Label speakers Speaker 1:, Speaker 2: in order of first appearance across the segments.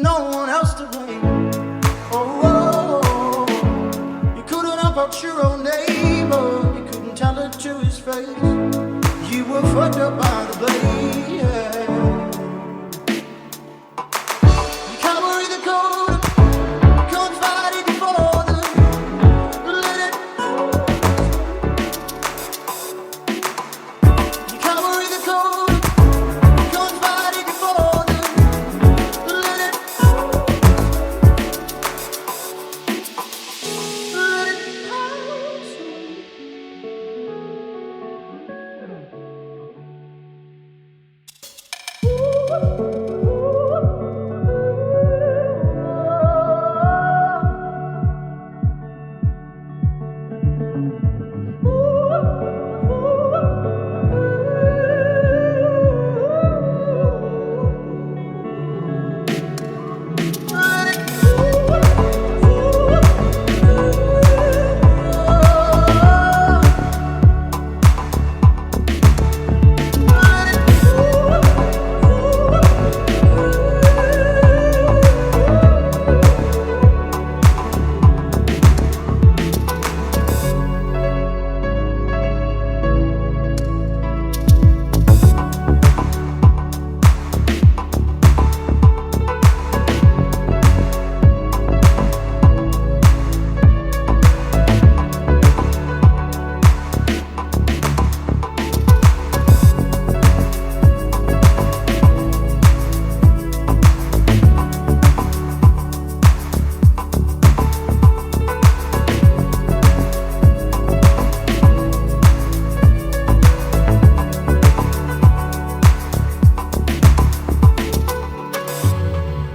Speaker 1: no one else to blame. Oh, you couldn't help out your own neighbor, you couldn't tell it to his face. You were fucked up by the blame. You carry the code, confided before them. Let it. You carry the code, confided before them. Let it. Let it pass.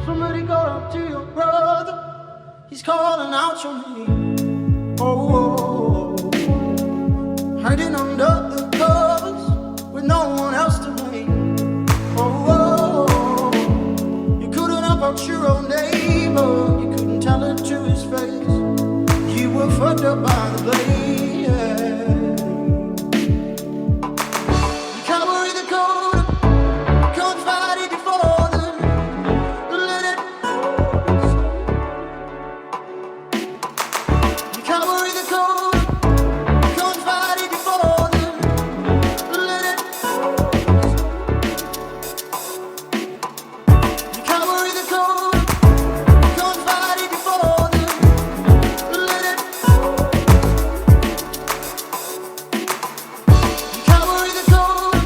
Speaker 1: Somebody go up to your brother, he's calling out your name. Oh, hiding under the covers with no one else to blame. Oh, you couldn't help out your own neighbor, you couldn't tell it to his face. You were fucked up by the blame. You carry the code, confided before them. Let it. You carry the code, confided before them. Let it. You carry the code, confided before them. Let it. You carry the code,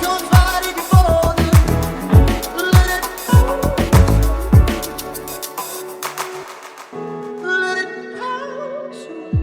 Speaker 1: confided before them. Let it. Let it pass away.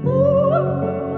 Speaker 1: Ooh.